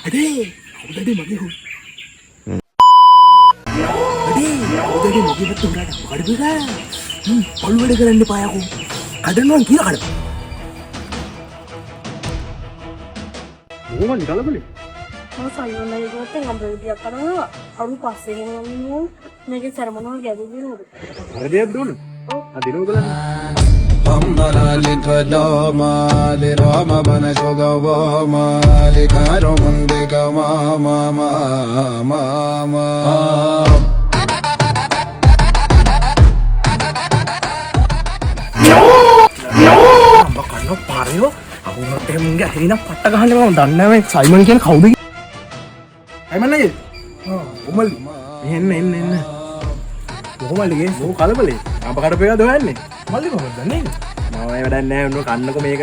අඩේ හොදඩේ මගේ හො අඩේ හොදඩේ මගේ පැත්ත උඩට කඩපිකා පොල් වැඩ කරන්න පායකෝ කඩනවා කියලා කඩපන් ඕමනි කලබලේ මම සයිමන්ගේ ගොතෙන් අම්බෙලියක් කරනවා අරු පස්සේ ගෙනවන්නේ මේකේ සරමනවල් ගැදුවේ නේද හරි දෙයක් දුන්න අදිනව බලන්න Hamdala litwadoma lirama banasogawama likaromundiga mama mama කන්න පාරයෝ අහුනොත් එහෙම මුංගේ ඇහිලා පට්ට ගහන්නේ මම දන්නේ නැහැ මේ සයිමන් කියන්නේ කවුද සයිමන් නේද ඔමල් එන්න කොහොමද කලබලේ අප කඩපේකද හොයන්නේ මල්ලි කොහොමද දන්නේ මම වැඩක් නැහැ උන්ව කන්නකො මේක